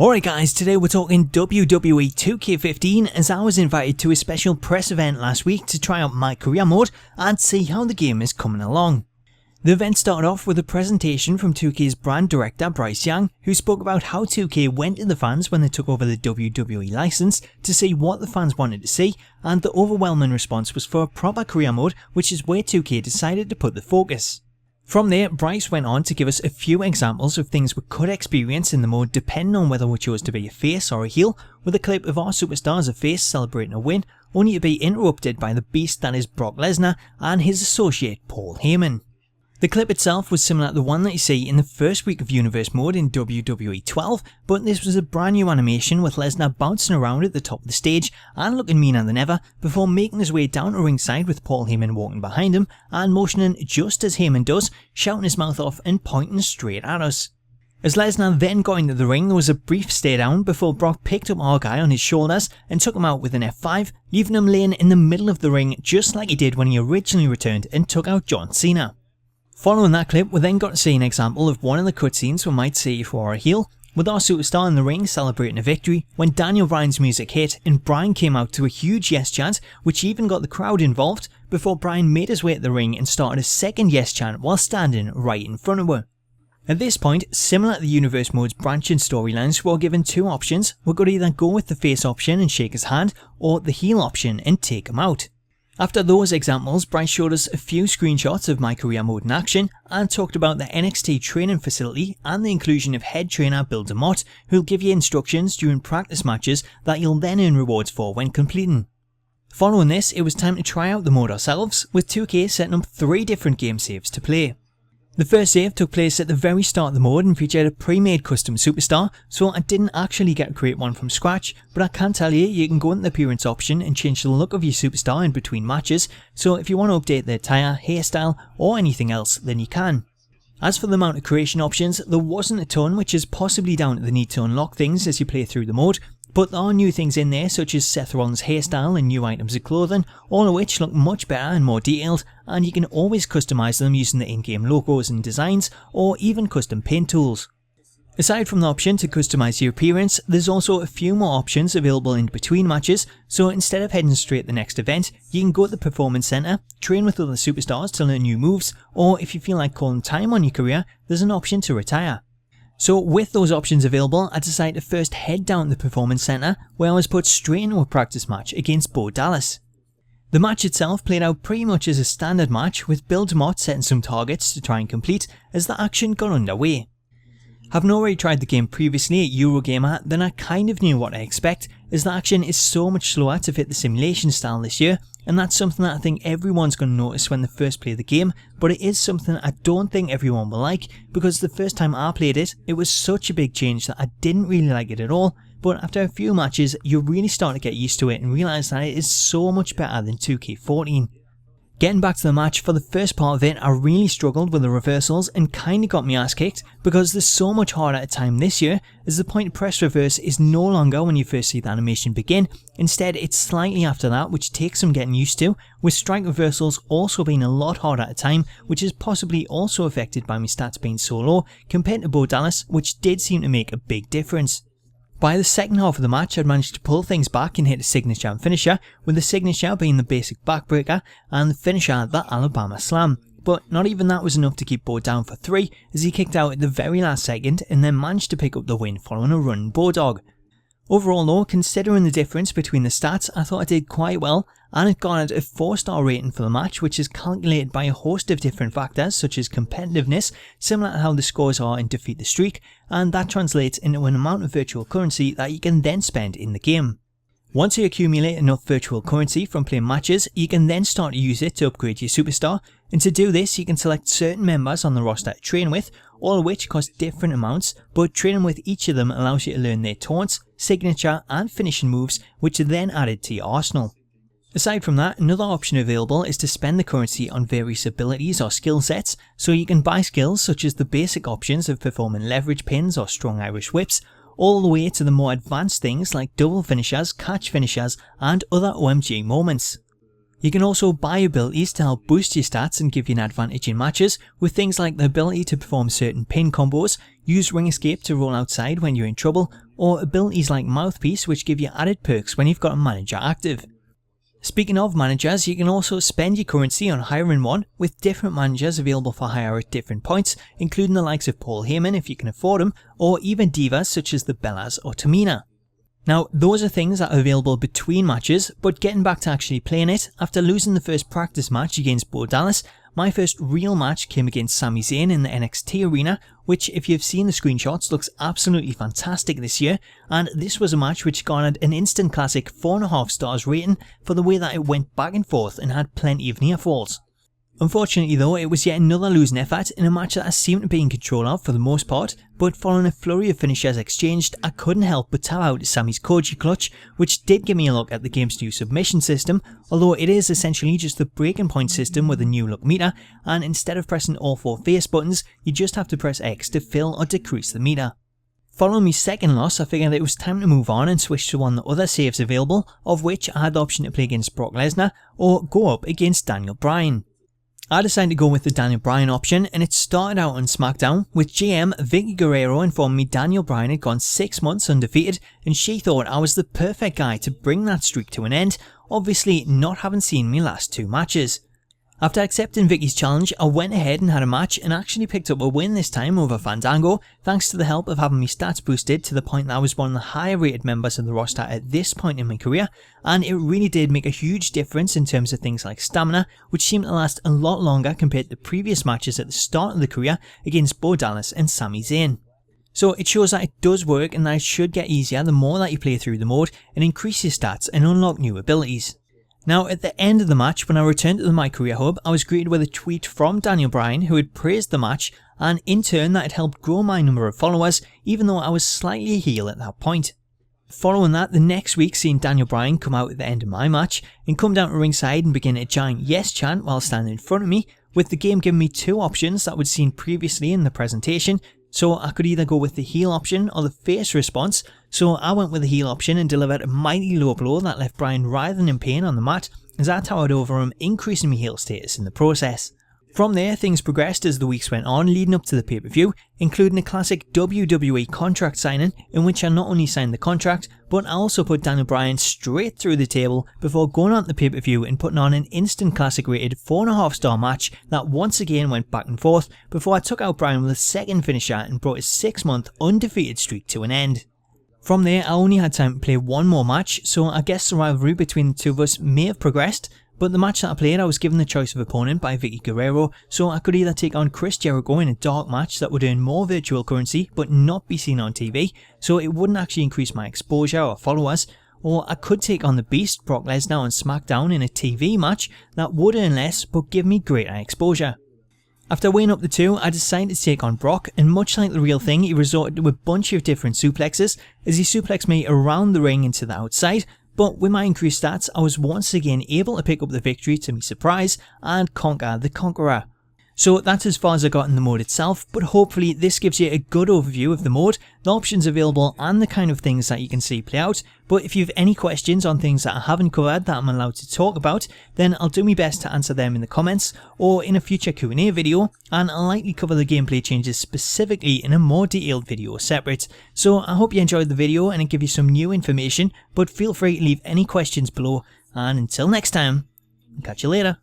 Alright guys, today we're talking WWE 2K15 as I was invited to a special press event last week to try out MyCareer mode and see how the game is coming along. The event started off with a presentation from 2K's brand director Bryan, who spoke about how 2K went to the fans when they took over the WWE license to see what the fans wanted to see, and the overwhelming response was for a proper career mode, which is where 2K decided to put the focus. From there, Bryce went on to give us a few examples of things we could experience in the mode depending on whether we chose to be a face or a heel, with a clip of our superstar as a face celebrating a win, only to be interrupted by the beast that is Brock Lesnar and his associate Paul Heyman. The clip itself was similar to the one that you see in the first week of Universe mode in WWE 12, but this was a brand new animation with Lesnar bouncing around at the top of the stage and looking meaner than ever before making his way down to ringside with Paul Heyman walking behind him and motioning just as Heyman does, shouting his mouth off and pointing straight at us. As Lesnar then got into the ring, there was a brief stare down before Brock picked up our guy on his shoulders and took him out with an F5, leaving him laying in the middle of the ring just like he did when he originally returned and took out John Cena. Following that clip, we then got to see an example of one of the cutscenes we might see if we were a heel, with our superstar in the ring celebrating a victory when Daniel Bryan's music hit and Bryan came out to a huge yes chant, which even got the crowd involved, before Bryan made his way to the ring and started a second yes chant while standing right in front of her. At this point, similar to the Universe mode's branching storylines, we were given two options. We could either go with the face option and shake his hand, or the heel option and take him out. After those examples, Bryce showed us a few screenshots of MyCareer mode in action and talked about the NXT training facility and the inclusion of head trainer Bill DeMott, who'll give you instructions during practice matches that you'll then earn rewards for when completing. Following this, it was time to try out the mode ourselves, with 2K setting up 3 different game saves to play. The first save took place at the very start of the mode and featured a pre-made custom superstar, so I didn't actually get to create one from scratch, but I can tell you can go into the appearance option and change the look of your superstar in between matches, so if you want to update their attire, hairstyle or anything else, then you can. As for the amount of creation options, there wasn't a ton, which is possibly down to the need to unlock things as you play through the mode, but there are new things in there such as Seth Rollins' hairstyle and new items of clothing, all of which look much better and more detailed, and you can always customise them using the in-game logos and designs, or even custom paint tools. Aside from the option to customise your appearance, there's also a few more options available in between matches, so instead of heading straight to the next event, you can go to the Performance Centre, train with other superstars to learn new moves, or if you feel like calling time on your career, there's an option to retire. So with those options available, I decided to first head down to the Performance Centre, where I was put straight into a practice match against Bo Dallas. The match itself played out pretty much as a standard match, with Bill DeMott setting some targets to try and complete as the action got underway. Having already tried the game previously at Eurogamer, then I kind of knew what to expect, as the action is so much slower to fit the simulation style this year, and that's something that I think everyone's going to notice when they first play the game, but it is something I don't think everyone will like, because the first time I played it, it was such a big change that I didn't really like it at all, but after a few matches, you really start to get used to it and realise that it is so much better than 2K14. Getting back to the match, for the first part of it, I really struggled with the reversals and kinda got my ass kicked because they're so much harder to time this year, as the point press reverse is no longer when you first see the animation begin, instead it's slightly after that, which takes some getting used to, with strike reversals also being a lot harder to time, which is possibly also affected by my stats being so low compared to Bo Dallas, which did seem to make a big difference. By the second half of the match, I'd managed to pull things back and hit a signature and finisher, with the signature being the basic backbreaker and the finisher the Alabama Slam. But not even that was enough to keep Bo down for 3, as he kicked out at the very last second and then managed to pick up the win following a running Bulldog. Overall though, considering the difference between the stats, I thought I did quite well, and it garnered a 4-star rating for the match, which is calculated by a host of different factors such as competitiveness, similar to how the scores are in Defeat the Streak, and that translates into an amount of virtual currency that you can then spend in the game. Once you accumulate enough virtual currency from playing matches, you can then start to use it to upgrade your superstar, and to do this you can select certain members on the roster to train with, all of which cost different amounts, but training with each of them allows you to learn their taunts, signature and finishing moves, which are then added to your arsenal. Aside from that, another option available is to spend the currency on various abilities or skill sets, so you can buy skills such as the basic options of performing leverage pins or strong Irish whips, all the way to the more advanced things like double finishers, catch finishers and other OMG moments. You can also buy abilities to help boost your stats and give you an advantage in matches, with things like the ability to perform certain pin combos, use ring escape to roll outside when you're in trouble, or abilities like Mouthpiece, which give you added perks when you've got a manager active. Speaking of managers, you can also spend your currency on hiring one, with different managers available for hire at different points, including the likes of Paul Heyman if you can afford them, or even divas such as the Bellas or Tamina. Now, those are things that are available between matches, but getting back to actually playing it, after losing the first practice match against Bo Dallas, my first real match came against Sami Zayn in the NXT arena, which if you've seen the screenshots looks absolutely fantastic this year, and this was a match which garnered an instant classic 4.5 stars rating for the way that it went back and forth and had plenty of near falls. Unfortunately though, it was yet another losing effort in a match that I seemed to be in control of for the most part, but following a flurry of finishers exchanged, I couldn't help but tap out Sami's Koji clutch, which did give me a look at the game's new submission system, although it is essentially just the breaking point system with a new look meter, and instead of pressing all 4 face buttons, you just have to press X to fill or decrease the meter. Following my second loss, I figured it was time to move on and switch to one of the other saves available, of which I had the option to play against Brock Lesnar or go up against Bryan. I decided to go with the Bryan option, and it started out on SmackDown with GM Vicky Guerrero informing me Bryan had gone 6 months undefeated and she thought I was the perfect guy to bring that streak to an end, obviously not having seen me last 2 matches. After accepting Vicky's challenge, I went ahead and had a match and actually picked up a win this time over Fandango, thanks to the help of having my stats boosted to the point that I was one of the higher rated members of the roster at this point in my career, and it really did make a huge difference in terms of things like stamina, which seemed to last a lot longer compared to previous matches at the start of the career against Bo Dallas and Sami Zayn. So it shows that it does work and that it should get easier the more that you play through the mode and increase your stats and unlock new abilities. Now, at the end of the match, when I returned to the MyCareer hub, I was greeted with a tweet from Bryan who had praised the match, and in turn that had helped grow my number of followers, even though I was slightly a heel at that point. Following that, the next week seeing Bryan come out at the end of my match and come down to ringside and begin a giant yes chant while standing in front of me, with the game giving me 2 options that we'd seen previously in the presentation, so I could either go with the heel option or the face response, so I went with the heel option and delivered a mighty low blow that left Bryan writhing in pain on the mat as I towered over him, increasing my heel status in the process. From there, things progressed as the weeks went on leading up to the pay-per-view, including a classic WWE contract signing in which I not only signed the contract, but I also put Bryan straight through the table before going on to the pay-per-view and putting on an instant classic rated 4.5 star match that once again went back and forth before I took out Bryan with a second finisher and brought his 6-month undefeated streak to an end. From there, I only had time to play one more match, so I guess the rivalry between the two of us may have progressed, but the match that I played, I was given the choice of opponent by Vicky Guerrero, so I could either take on Chris Jericho in a dark match that would earn more virtual currency but not be seen on TV, so it wouldn't actually increase my exposure or followers, or I could take on the Beast Brock Lesnar on SmackDown in a TV match that would earn less but give me greater exposure. After weighing up the two, I decided to take on Brock, and much like the real thing, he resorted to a bunch of different suplexes as he suplexed me around the ring and to the outside, but with my increased stats, I was once again able to pick up the victory to my surprise and conquer the Conqueror. So that's as far as I got in the mode itself, but hopefully this gives you a good overview of the mode, the options available and the kind of things that you can see play out. But if you have any questions on things that I haven't covered that I'm allowed to talk about, then I'll do my best to answer them in the comments or in a future Q&A video, and I'll likely cover the gameplay changes specifically in a more detailed video separate. So I hope you enjoyed the video and it gave you some new information, but feel free to leave any questions below, and until next time, catch you later.